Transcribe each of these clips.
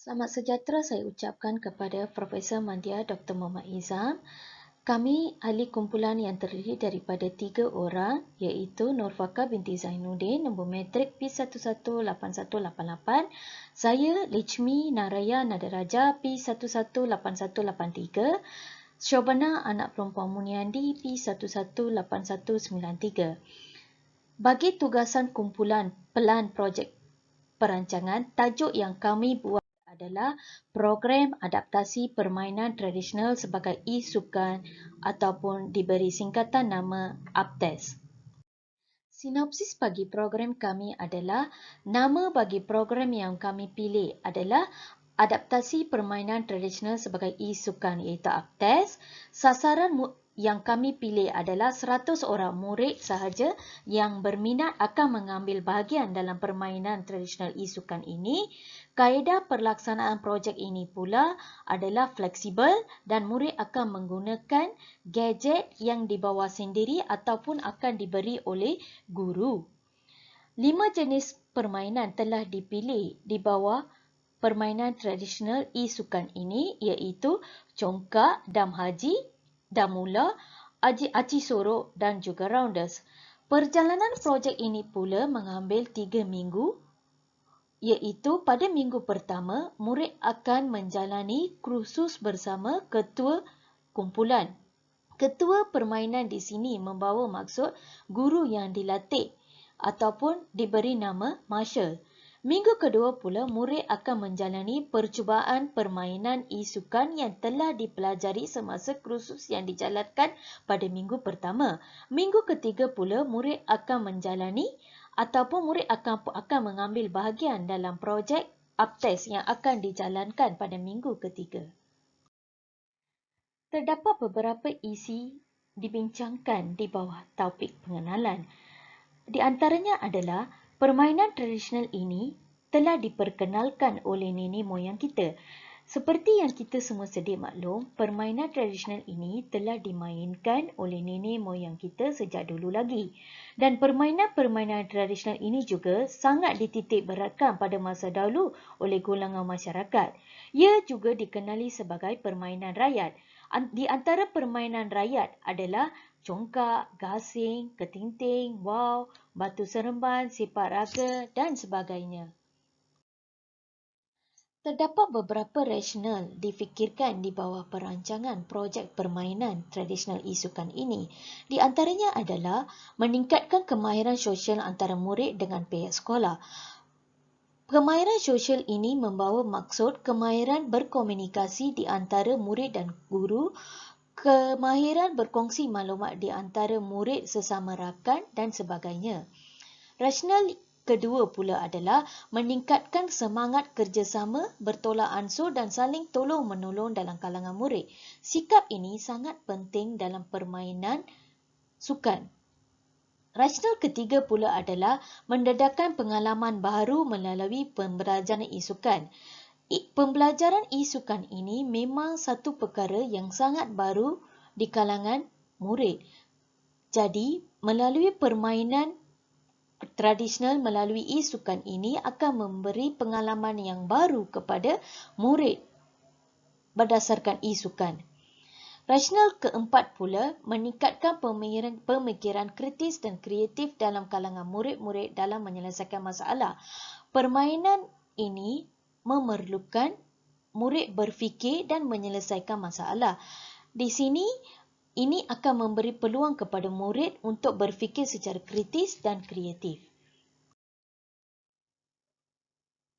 Selamat sejahtera saya ucapkan kepada Profesor Mandia Dr. Muhammad Izam. Kami ahli kumpulan yang terdiri daripada 3 orang iaitu Nurfaka binti Zainuddin, nombor matrik P118188. Saya Lechmi Naraya Nadaraja P118183. Shobana anak perempuan Muniandi P118193. Bagi tugasan kumpulan pelan projek perancangan, tajuk yang kami buat adalah program adaptasi permainan tradisional sebagai e-sukan ataupun diberi singkatan nama APTES. Sinopsis bagi program kami adalah, nama bagi program yang kami pilih adalah adaptasi permainan tradisional sebagai e-sukan iaitu APTES. Sasaran yang kami pilih adalah 100 orang murid sahaja yang berminat akan mengambil bahagian dalam permainan tradisional e-sukan ini. Kaedah pelaksanaan projek ini pula adalah fleksibel dan murid akan menggunakan gadget yang dibawa sendiri ataupun akan diberi oleh guru. 5 jenis permainan telah dipilih di bawah permainan tradisional e-sukan ini iaitu congkak, dam haji, damula, aci sorok dan juga rounders. Perjalanan projek ini pula mengambil 3 minggu iaitu pada minggu pertama, murid akan menjalani kursus bersama ketua kumpulan. Ketua permainan di sini membawa maksud guru yang dilatih ataupun diberi nama marshal. Minggu kedua pula, murid akan menjalani percubaan permainan e-sukan yang telah dipelajari semasa kursus yang dijalankan pada minggu pertama. Minggu ketiga pula, murid akan menjalani ataupun murid akan mengambil bahagian dalam projek APTES yang akan dijalankan pada minggu ketiga. Terdapat beberapa isi dibincangkan di bawah topik pengenalan. Di antaranya adalah permainan tradisional ini telah diperkenalkan oleh nenek moyang kita. Seperti yang kita semua sedia maklum, permainan tradisional ini telah dimainkan oleh nenek moyang kita sejak dulu lagi. Dan permainan-permainan tradisional ini juga sangat dititik beratkan pada masa dahulu oleh golongan masyarakat. Ia juga dikenali sebagai permainan rakyat. Di antara permainan rakyat adalah congkak, gasing, ketinting, waw, batu seremban, sepak raga dan sebagainya. Terdapat beberapa rasional difikirkan di bawah perancangan projek permainan tradisional e-sukan ini. Di antaranya adalah meningkatkan kemahiran sosial antara murid dengan pihak sekolah. Kemahiran sosial ini membawa maksud kemahiran berkomunikasi di antara murid dan guru, kemahiran berkongsi maklumat di antara murid sesama rakan dan sebagainya. Rasional kedua pula adalah meningkatkan semangat kerjasama, bertolak ansur dan saling tolong-menolong dalam kalangan murid. Sikap ini sangat penting dalam permainan sukan. Rasional ketiga pula adalah mendedahkan pengalaman baharu melalui pembelajaran e-sukan. Pembelajaran e-sukan ini memang satu perkara yang sangat baru di kalangan murid. Jadi, melalui permainan tradisional melalui e-sukan ini akan memberi pengalaman yang baru kepada murid berdasarkan e-sukan. Rasional keempat pula meningkatkan pemikiran kritis dan kreatif dalam kalangan murid-murid dalam menyelesaikan masalah. Permainan ini memerlukan murid berfikir dan menyelesaikan masalah. Di sini, ini akan memberi peluang kepada murid untuk berfikir secara kritis dan kreatif.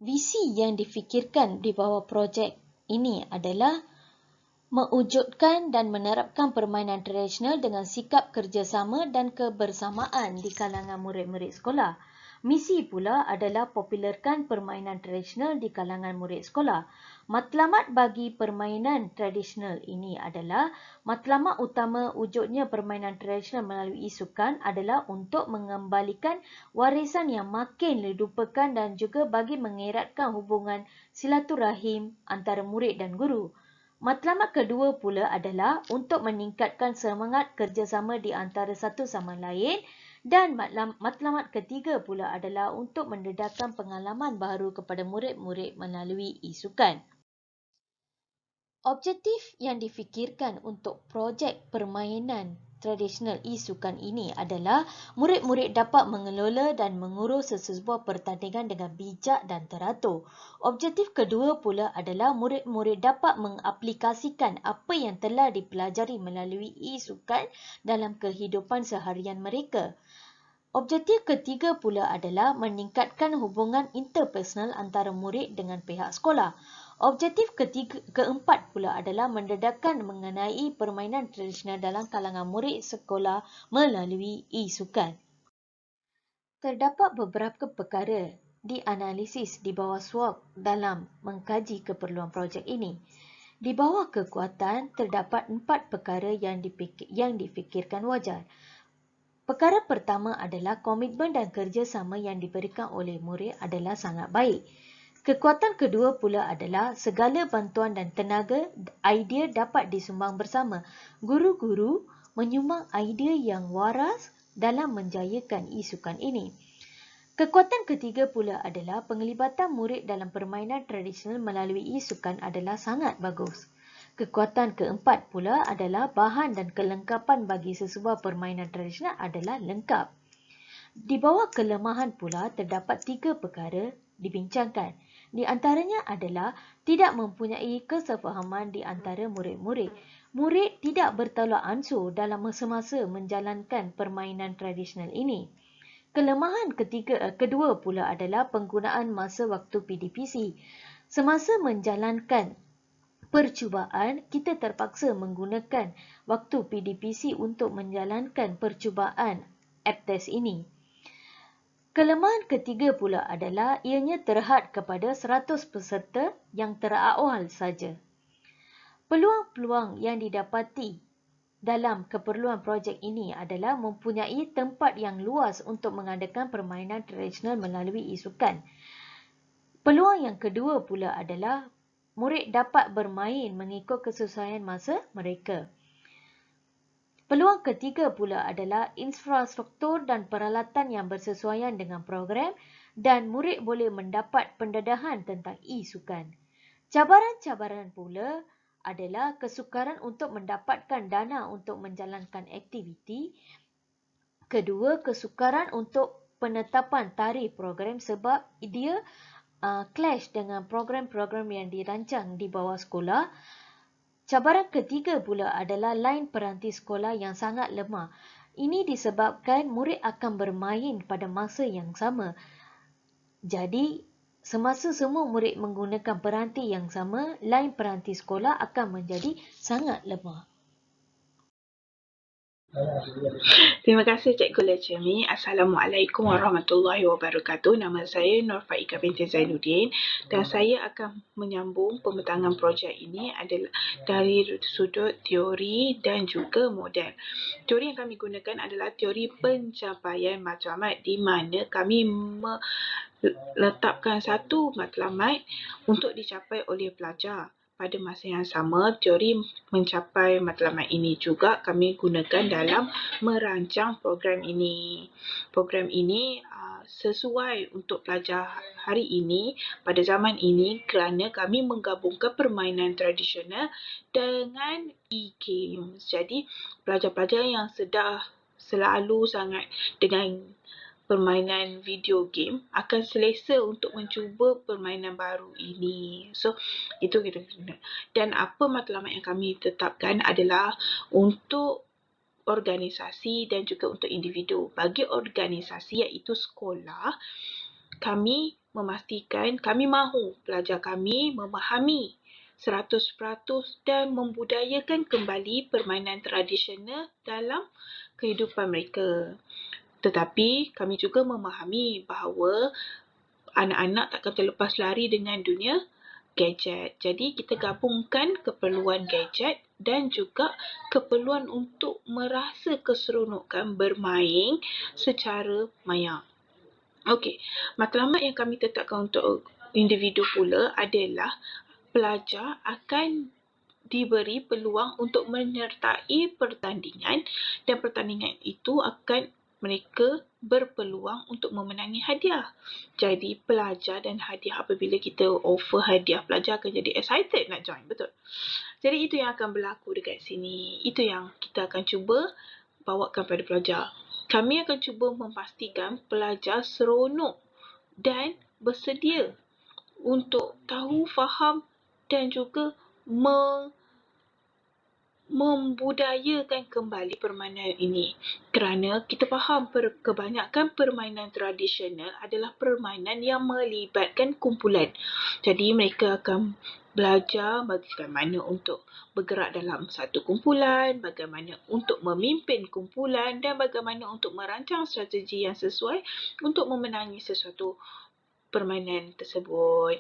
Visi yang difikirkan di bawah projek ini adalah mewujudkan dan menerapkan permainan tradisional dengan sikap kerjasama dan kebersamaan di kalangan murid-murid sekolah. Misi pula adalah popularkan permainan tradisional di kalangan murid sekolah. Matlamat bagi permainan tradisional ini adalah, matlamat utama wujudnya permainan tradisional melalui e-sukan adalah untuk mengembalikan warisan yang makin dilupakan dan juga bagi mengeratkan hubungan silaturahim antara murid dan guru. Matlamat kedua pula adalah untuk meningkatkan semangat kerjasama di antara satu sama lain Dan matlamat ketiga pula adalah untuk mendedahkan pengalaman baru kepada murid-murid melalui e-sukan. Objektif yang difikirkan untuk projek permainan tradisional e-sukan ini adalah murid-murid dapat mengelola dan mengurus sesebuah pertandingan dengan bijak dan teratur. Objektif kedua pula adalah murid-murid dapat mengaplikasikan apa yang telah dipelajari melalui e-sukan dalam kehidupan seharian mereka. Objektif ketiga pula adalah meningkatkan hubungan interpersonal antara murid dengan pihak sekolah. Objektif keempat pula adalah mendedahkan mengenai permainan tradisional dalam kalangan murid sekolah melalui e-sukan. Terdapat beberapa perkara dianalisis di bawah SWOT dalam mengkaji keperluan projek ini. Di bawah kekuatan, terdapat 4 perkara yang difikirkan wajar. Perkara pertama adalah komitmen dan kerjasama yang diberikan oleh murid adalah sangat baik. Kekuatan kedua pula adalah segala bantuan dan tenaga idea dapat disumbang bersama. Guru-guru menyumbang idea yang waras dalam menjayakan e-sukan ini. Kekuatan ketiga pula adalah penglibatan murid dalam permainan tradisional melalui e-sukan adalah sangat bagus. Kekuatan keempat pula adalah bahan dan kelengkapan bagi sesebuah permainan tradisional adalah lengkap. Di bawah kelemahan pula terdapat 3 perkara dibincangkan. Di antaranya adalah tidak mempunyai kesefahaman di antara murid-murid. Murid tidak bertolak ansur dalam masa-masa menjalankan permainan tradisional ini. Kelemahan kedua pula adalah penggunaan masa waktu PDPC. Semasa menjalankan percubaan, kita terpaksa menggunakan waktu PDPC untuk menjalankan percubaan app test ini. Kelemahan ketiga pula adalah ianya terhad kepada 100 peserta yang terawal saja. Peluang-peluang yang didapati dalam keperluan projek ini adalah mempunyai tempat yang luas untuk mengadakan permainan tradisional melalui e-sukan. Peluang yang kedua pula adalah murid dapat bermain mengikut kesesuaian masa mereka. Peluang ketiga pula adalah infrastruktur dan peralatan yang bersesuaian dengan program dan murid boleh mendapat pendedahan tentang e-sukan. Cabaran-cabaran pula adalah kesukaran untuk mendapatkan dana untuk menjalankan aktiviti. Kedua, kesukaran untuk penetapan tarikh program sebab dia clash dengan program-program yang dirancang di bawah sekolah. Cabaran ketiga pula adalah lain peranti sekolah yang sangat lemah. Ini disebabkan murid akan bermain pada masa yang sama. Jadi, semasa semua murid menggunakan peranti yang sama, lain peranti sekolah akan menjadi sangat lemah. Terima kasih Cikgu Lechemi. Assalamualaikum warahmatullahi wabarakatuh. Nama saya Nur Faika binti Zainuddin dan saya akan menyambung pembentangan projek ini adalah dari sudut teori dan juga model. Teori yang kami gunakan adalah teori pencapaian matlamat di mana kami meletakkan satu matlamat untuk dicapai oleh pelajar. Pada masa yang sama, teori mencapai matlamat ini juga kami gunakan dalam merancang program ini. Program ini sesuai untuk pelajar hari ini, pada zaman ini kerana kami menggabungkan permainan tradisional dengan e-games. Jadi, pelajar-pelajar yang sudah selalu sangat dengan permainan video game akan selesa untuk mencuba permainan baru ini. So, itu kita guna. Dan apa matlamat yang kami tetapkan adalah untuk organisasi dan juga untuk individu. Bagi organisasi iaitu sekolah, kami memastikan kami mahu pelajar kami memahami 100% dan membudayakan kembali permainan tradisional dalam kehidupan mereka. Tetapi kami juga memahami bahawa anak-anak takkan terlepas lari dengan dunia gadget. Jadi kita gabungkan keperluan gadget dan juga keperluan untuk merasa keseronokan bermain secara maya. Okey, matlamat yang kami tetapkan untuk individu pula adalah pelajar akan diberi peluang untuk menyertai pertandingan dan pertandingan itu akan mereka berpeluang untuk memenangi hadiah. Jadi pelajar dan hadiah, apabila kita offer hadiah, pelajar akan jadi excited nak join, betul? Jadi itu yang akan berlaku dekat sini. Itu yang kita akan cuba bawakan pada pelajar. Kami akan cuba memastikan pelajar seronok dan bersedia untuk tahu, faham dan juga membudayakan kembali permainan ini. Kerana kita faham kebanyakan permainan tradisional adalah permainan yang melibatkan kumpulan. Jadi mereka akan belajar bagaimana untuk bergerak dalam satu kumpulan, bagaimana untuk memimpin kumpulan dan bagaimana untuk merancang strategi yang sesuai untuk memenangi sesuatu permainan tersebut.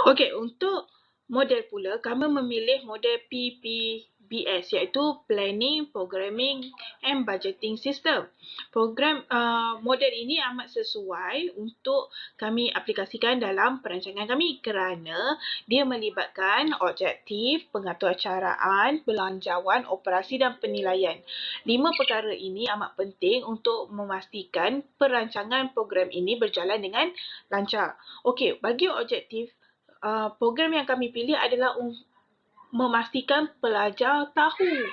Okey, untuk model pula, kami memilih model PPBS iaitu Planning, Programming and Budgeting System. Model ini amat sesuai untuk kami aplikasikan dalam perancangan kami kerana dia melibatkan objektif, pengaturcaraan, belanjawan, operasi dan penilaian. 5 perkara ini amat penting untuk memastikan perancangan program ini berjalan dengan lancar. Okey, bagi objektif, program yang kami pilih adalah memastikan pelajar tahu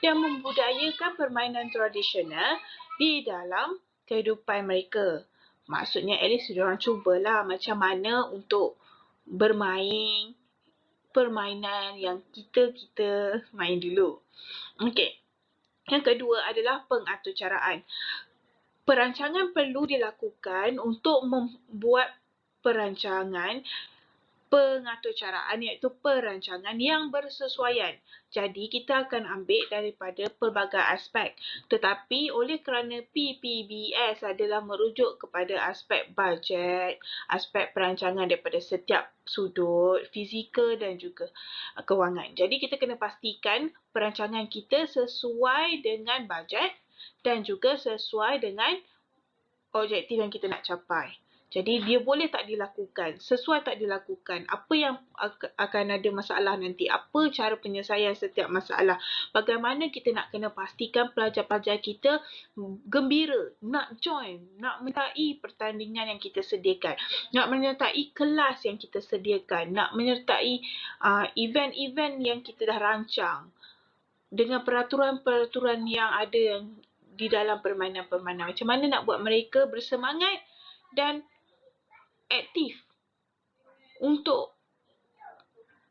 dan membudayakan permainan tradisional di dalam kehidupan mereka. Maksudnya, at least diorang cubalah macam mana untuk bermain permainan yang kita main dulu. Okey. Yang kedua adalah pengaturcaraan. Perancangan perlu dilakukan untuk membuat perancangan pengaturcaraan iaitu perancangan yang bersesuaian. Jadi kita akan ambil daripada pelbagai aspek. Tetapi oleh kerana PPBS adalah merujuk kepada aspek bajet, aspek perancangan daripada setiap sudut, fizikal dan juga kewangan. Jadi kita kena pastikan perancangan kita sesuai dengan bajet dan juga sesuai dengan objektif yang kita nak capai. Jadi dia boleh tak dilakukan, sesuai tak dilakukan, apa yang akan ada masalah nanti, apa cara penyelesaian setiap masalah, bagaimana kita nak kena pastikan pelajar-pelajar kita gembira, nak join, nak menyertai pertandingan yang kita sediakan, nak menyertai kelas yang kita sediakan, nak menyertai event-event yang kita dah rancang dengan peraturan-peraturan yang ada di dalam permainan-permainan. Macam mana nak buat mereka bersemangat dan aktif untuk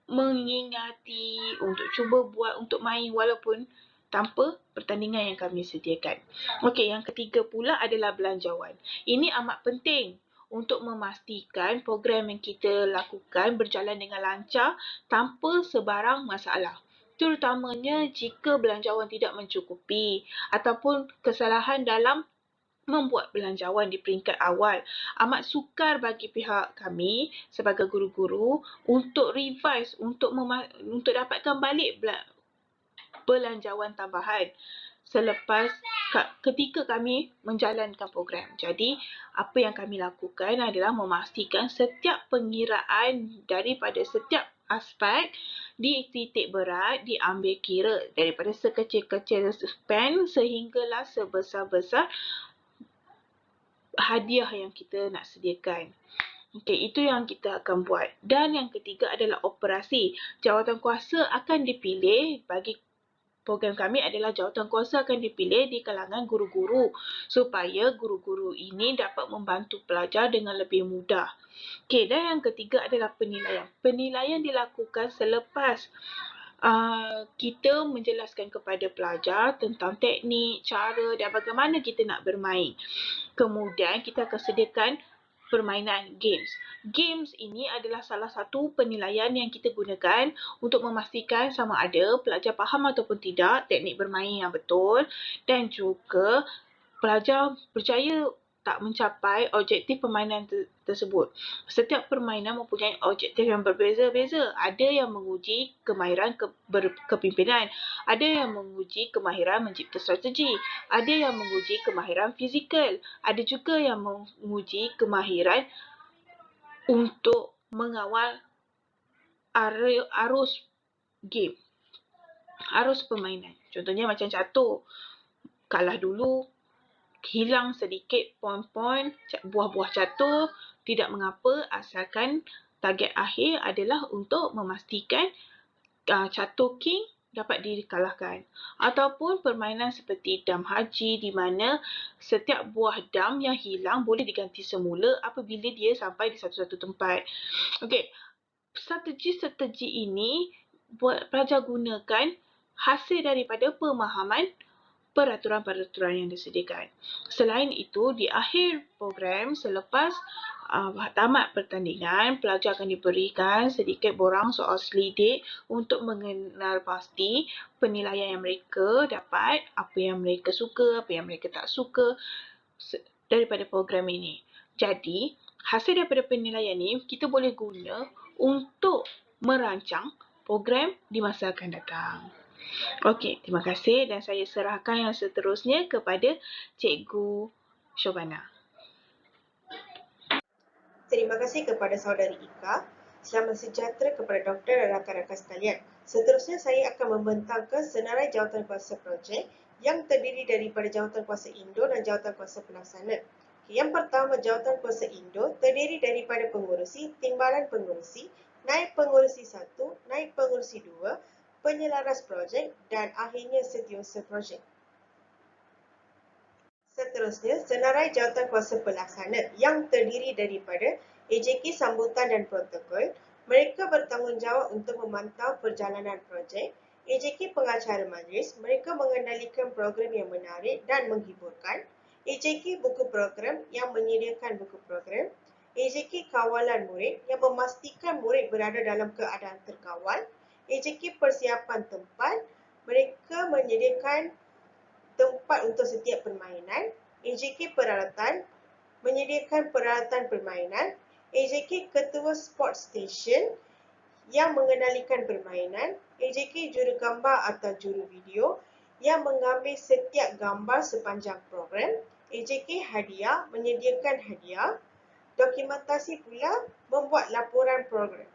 mengingati, untuk cuba buat, untuk main walaupun tanpa pertandingan yang kami sediakan. Okey, yang ketiga pula adalah belanjawan. Ini amat penting untuk memastikan program yang kita lakukan berjalan dengan lancar tanpa sebarang masalah. Terutamanya jika belanjawan tidak mencukupi ataupun kesalahan dalam membuat belanjawan di peringkat awal. Amat sukar bagi pihak kami sebagai guru-guru untuk revise, untuk dapatkan balik belanjawan tambahan selepas ketika kami menjalankan program. Jadi, apa yang kami lakukan adalah memastikan setiap pengiraan daripada setiap aspek di titik berat diambil kira daripada sekecil-kecil spend sehinggalah sebesar-besar hadiah yang kita nak sediakan. Okey, itu yang kita akan buat. Dan yang ketiga adalah operasi. Jawatankuasa akan dipilih bagi program kami adalah jawatankuasa akan dipilih di kalangan guru-guru supaya guru-guru ini dapat membantu pelajar dengan lebih mudah. Okey, dan yang ketiga adalah penilaian. Penilaian dilakukan selepas kita menjelaskan kepada pelajar tentang teknik, cara dan bagaimana kita nak bermain. Kemudian kita akan sediakan permainan games. Games ini adalah salah satu penilaian yang kita gunakan untuk memastikan sama ada pelajar faham ataupun tidak teknik bermain yang betul dan juga pelajar berjaya tak mencapai objektif permainan tersebut. Setiap permainan mempunyai objektif yang berbeza-beza. Ada yang menguji kemahiran kepimpinan, ada yang menguji kemahiran mencipta strategi, ada yang menguji kemahiran fizikal, ada juga yang menguji kemahiran untuk mengawal arus game, arus permainan. Contohnya macam catur. Kalah dulu, hilang sedikit poin-poin buah-buah catur, tidak mengapa asalkan target akhir adalah untuk memastikan catur king dapat dikalahkan. Ataupun permainan seperti dam haji di mana setiap buah dam yang hilang boleh diganti semula apabila dia sampai di satu-satu tempat. Okey, strategi-strategi ini pelajar gunakan hasil daripada pemahaman peraturan-peraturan yang disediakan. Selain itu, di akhir program selepas tamat pertandingan, pelajar akan diberikan sedikit borang soal selidik untuk mengenal pasti penilaian yang mereka dapat, apa yang mereka suka, apa yang mereka tak suka daripada program ini. Jadi, hasil daripada penilaian ini kita boleh guna untuk merancang program di masa akan datang. Okey, terima kasih dan saya serahkan yang seterusnya kepada Cikgu Shobana. Terima kasih kepada saudari Ika. Selamat sejahtera kepada doktor dan rakan-rakan sekalian. Seterusnya saya akan membentangkan senarai jawatankuasa projek yang terdiri daripada jawatankuasa Indo dan jawatankuasa pelaksana. Yang pertama, jawatankuasa Indo terdiri daripada pengurusi, timbalan pengurusi, naib pengurusi 1, naib pengurusi 2, penyelaras projek dan akhirnya setiausaha projek. Seterusnya, senarai jawatankuasa pelaksana yang terdiri daripada AJK sambutan dan protokol. Mereka bertanggungjawab untuk memantau perjalanan projek. AJK pengacara majlis, mereka mengendalikan program yang menarik dan menghiburkan. AJK buku program yang menyediakan buku program. AJK kawalan murid yang memastikan murid berada dalam keadaan terkawal. AJK persiapan tempat, mereka menyediakan tempat untuk setiap permainan. AJK peralatan, menyediakan peralatan permainan. AJK ketua sport station yang mengendalikan permainan. AJK jurugambar atau juru video yang mengambil setiap gambar sepanjang program. AJK hadiah, menyediakan hadiah. Dokumentasi pula membuat laporan program.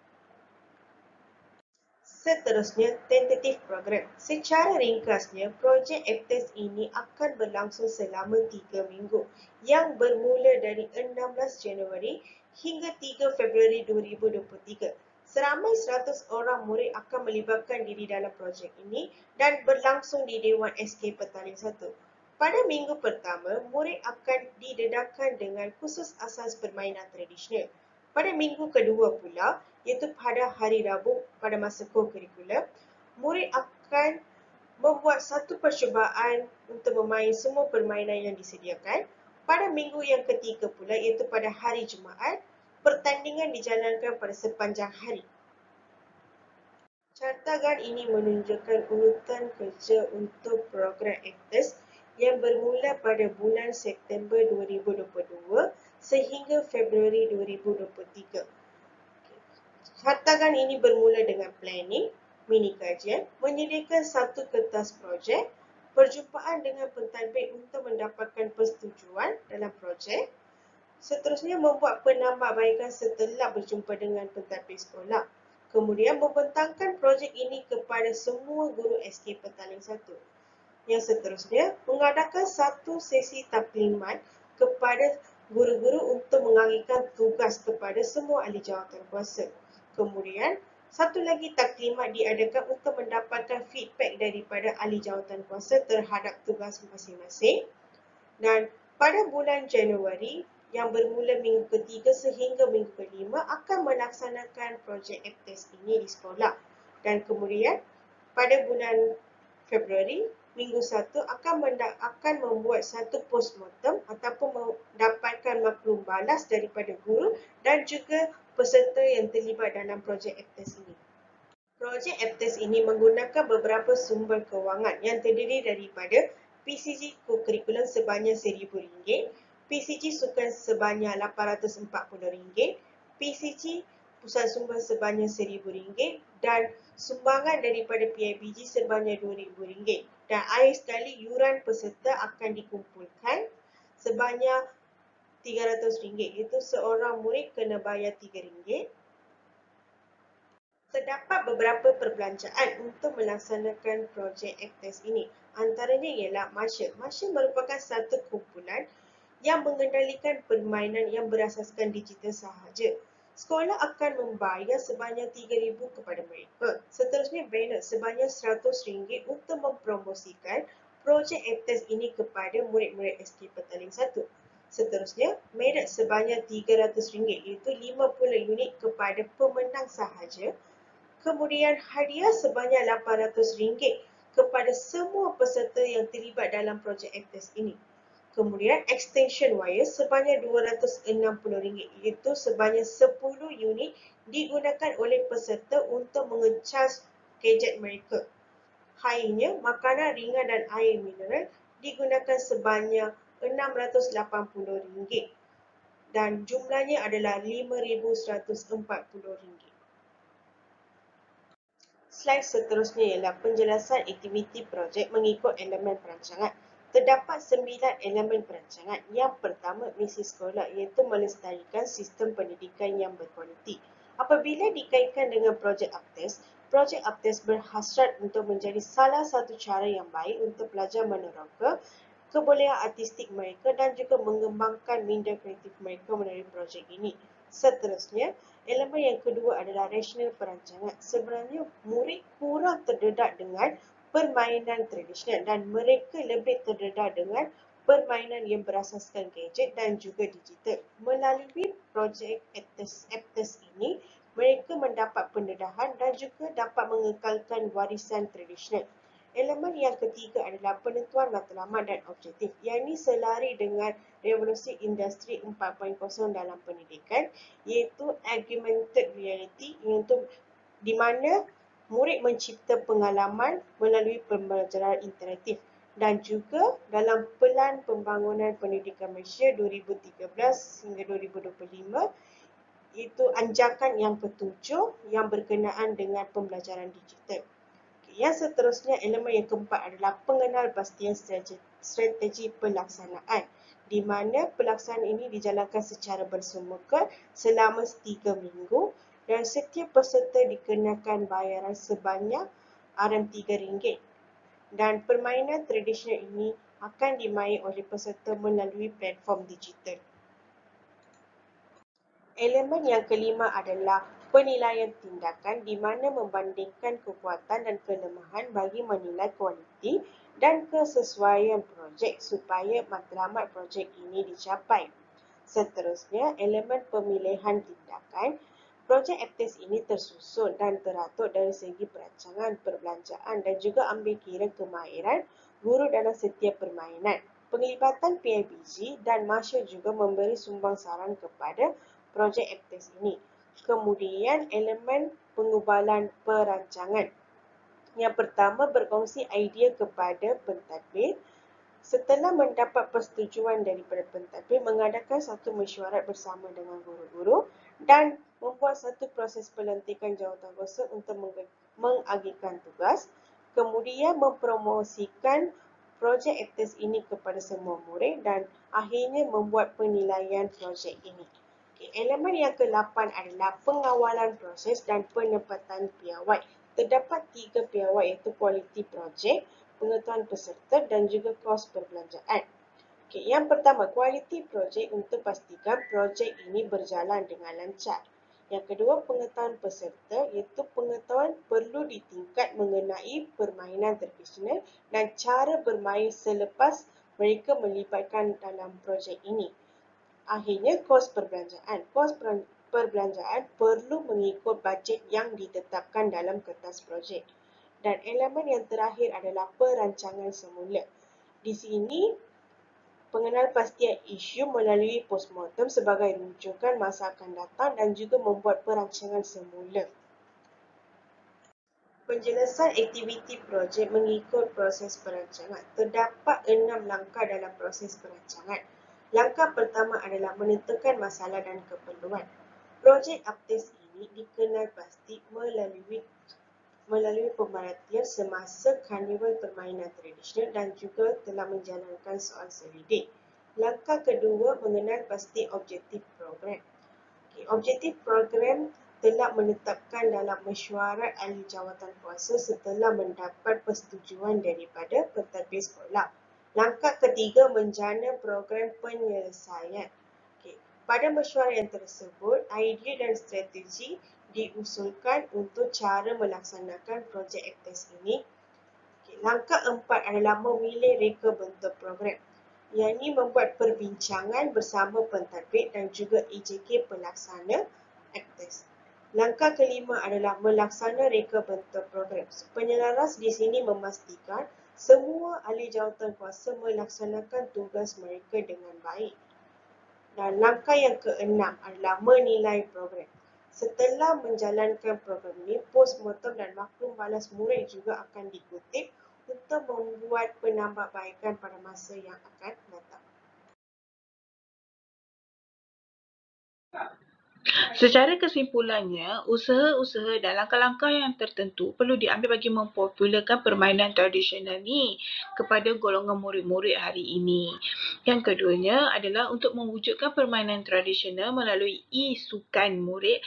Seterusnya, tentatif program. Secara ringkasnya, projek APTES ini akan berlangsung selama 3 minggu yang bermula dari 16 Januari hingga 3 Februari 2023. Seramai 100 orang murid akan melibatkan diri dalam projek ini dan berlangsung di Dewan SK Petaling 1. Pada minggu pertama, murid akan didedahkan dengan kursus asas permainan tradisional. Pada minggu kedua pula, iaitu pada hari Rabu pada masa co-curricular, murid akan membuat satu percubaan untuk memain semua permainan yang disediakan. Pada minggu yang ketiga pula, iaitu pada hari Jumaat, pertandingan dijalankan pada sepanjang hari. Cartagan ini menunjukkan urutan kerja untuk program APTES yang bermula pada bulan September 2022 sehingga Februari 2023. Cartagan ini bermula dengan planning, mini kajian, menyediakan satu kertas projek, perjumpaan dengan pentadbir untuk mendapatkan persetujuan dalam projek. Seterusnya, membuat penambahbaikan setelah berjumpa dengan pentadbir sekolah. Kemudian, membentangkan projek ini kepada semua guru SK Petaling 1. Yang seterusnya, mengadakan satu sesi taklimat kepada guru-guru untuk mengalihkan tugas kepada semua ahli jawatankuasa. Kemudian, satu lagi taklimat diadakan untuk mendapatkan feedback daripada ahli jawatankuasa terhadap tugas masing-masing. Dan pada bulan Januari, yang bermula minggu ketiga sehingga minggu kelima akan melaksanakan projek APTES ini di sekolah. Dan kemudian, pada bulan Februari, minggu 1 akan membuat satu postmortem ataupun mendapatkan maklum balas daripada guru dan juga peserta yang terlibat dalam projek APTES ini. Projek APTES ini menggunakan beberapa sumber kewangan yang terdiri daripada PCG co-curriculum sebanyak RM1,000, PCG sukan sebanyak RM840, PCG pusat sumber sebanyak RM1,000 dan sumbangan daripada PIBG sebanyak RM2,000. Dan akhir sekali, yuran peserta akan dikumpulkan sebanyak RM300, iaitu seorang murid kena bayar RM3. Terdapat beberapa perbelanjaan untuk melaksanakan projek ACTES ini. Antaranya ialah marshal. Marshal merupakan satu kumpulan yang mengendalikan permainan yang berasaskan digital sahaja. Sekolah akan membayar sebanyak RM3,000 kepada mereka. Seterusnya, banner sebanyak RM100 untuk mempromosikan projek ACTES ini kepada murid-murid SK Petaling 1. Seterusnya, merit sebanyak RM300 iaitu 50 unit kepada pemenang sahaja. Kemudian hadiah sebanyak RM800 kepada semua peserta yang terlibat dalam projek ACTES ini. Kemudian extension wire sebanyak RM260 iaitu sebanyak 10 unit digunakan oleh peserta untuk mengecas gadget mereka. Akhirnya, makanan ringan dan air mineral digunakan sebanyak RM680 dan jumlahnya adalah RM5,140. Slide seterusnya ialah penjelasan aktiviti projek mengikut elemen perancangan. Terdapat 9 elemen perancangan. Yang pertama, misi sekolah iaitu melestarikan sistem pendidikan yang berkualiti. Apabila dikaitkan dengan projek ACTES berhasrat untuk menjadi salah satu cara yang baik untuk pelajar meneroka kebolehan artistik mereka dan juga mengembangkan minda kreatif mereka melalui projek ini. Seterusnya, elemen yang kedua adalah rasional perancangan. Sebenarnya, murid kurang terdedah dengan permainan tradisional dan mereka lebih terdedah dengan permainan yang berasaskan gadget dan juga digital. Melalui projek ACTES ini, mereka mendapat pendedahan dan juga dapat mengekalkan warisan tradisional. Elemen yang ketiga adalah penentuan matlamat dan objektif. Yang ini selari dengan revolusi industri 4.0 dalam pendidikan, iaitu augmented reality, iaitu di mana murid mencipta pengalaman melalui pembelajaran interaktif. Dan juga dalam Pelan Pembangunan Pendidikan Malaysia 2013 hingga 2025, itu anjakan yang ketujuh yang berkenaan dengan pembelajaran digital. Yang seterusnya, elemen yang keempat adalah pengenalpastian strategi pelaksanaan, di mana pelaksanaan ini dijalankan secara bersemuka selama 3 minggu dan setiap peserta dikenakan bayaran sebanyak RM3. Dan permainan tradisional ini akan dimain oleh peserta melalui platform digital. Elemen yang kelima adalah penilaian tindakan di mana membandingkan kekuatan dan kelemahan bagi menilai kualiti dan kesesuaian projek supaya matlamat projek ini dicapai. Seterusnya, elemen pemilihan tindakan. Projek ACTES ini tersusun dan teratur dari segi perancangan, perbelanjaan dan juga ambil kira kemahiran guru dalam setiap permainan. Penglibatan PIBG dan Marshall juga memberi sumbang saran kepada projek ACTES ini. Kemudian elemen pengubalan perancangan. Yang pertama, berkongsi idea kepada pentadbir. Setelah mendapat persetujuan daripada pentadbir, mengadakan satu mesyuarat bersama dengan guru-guru dan membuat satu proses pelantikan jawatankuasa untuk mengagihkan tugas. Kemudian mempromosikan projek ACTES ini kepada semua murid dan akhirnya membuat penilaian projek ini. Elemen yang ke-8 adalah pengawalan proses dan penempatan piawai. Terdapat 3 piawai iaitu kualiti projek, pengetahuan peserta dan juga kos perbelanjaan. Yang pertama, kualiti projek untuk pastikan projek ini berjalan dengan lancar. Yang kedua, pengetahuan peserta iaitu pengetahuan perlu ditingkat mengenai permainan tradisional dan cara bermain selepas mereka melibatkan dalam projek ini. Akhirnya, kos perbelanjaan. Kos perbelanjaan perlu mengikut bajet yang ditetapkan dalam kertas projek. Dan elemen yang terakhir adalah perancangan semula. Di sini, pengenalpastian isu melalui postmortem sebagai rujukan masa akan datang dan juga membuat perancangan semula. Penjelasan aktiviti projek mengikut proses perancangan. Terdapat 6 langkah dalam proses perancangan. Langkah pertama adalah menentukan masalah dan keperluan. Projek ACTES ini dikenal pasti melalui pemerhatian semasa karnival permainan tradisional dan juga telah menjalankan soal selidik. Langkah kedua, mengenal pasti objektif program. Objektif program telah menetapkan dalam mesyuarat ahli jawatan kuasa setelah mendapat persetujuan daripada pentadbir sekolah. Langkah ketiga, menjana program penyelesaian. Pada mesyuarat yang tersebut, idea dan strategi diusulkan untuk cara melaksanakan projek aktes ini. Langkah 4 adalah memilih reka bentuk program. Yang ini membuat perbincangan bersama pentadbir dan juga EJK pelaksana aktes. Langkah kelima adalah melaksana reka bentuk program. Penyelaras di sini memastikan semua ahli jawatan kuasa melaksanakan tugas mereka dengan baik. Dan langkah yang keenam adalah menilai program. Setelah menjalankan program ini, postmortem dan maklum balas murid juga akan dikutip untuk membuat penambahbaikan pada masa yang akan datang. Secara kesimpulannya, usaha-usaha dan langkah-langkah yang tertentu perlu diambil bagi mempopularkan permainan tradisional ni kepada golongan murid-murid hari ini. Yang keduanya adalah untuk mewujudkan permainan tradisional melalui sukan murid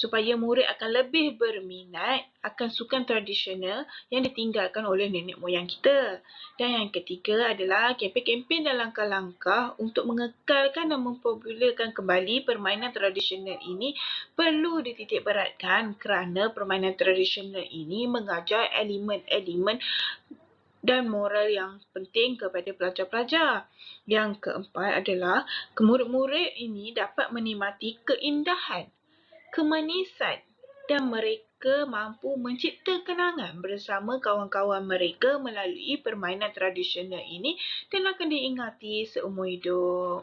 supaya murid akan lebih berminat akan sukan tradisional yang ditinggalkan oleh nenek moyang kita. Dan yang ketiga adalah kempen-kempen dan langkah-langkah untuk mengekalkan dan mempopularkan kembali permainan tradisional ini perlu dititik beratkan kerana permainan tradisional ini mengajar elemen-elemen dan moral yang penting kepada pelajar-pelajar. Yang keempat adalah murid-murid ini dapat menikmati keindahan, kemanisan dan mereka mampu mencipta kenangan bersama kawan-kawan mereka melalui permainan tradisional ini dan akan diingati seumur hidup.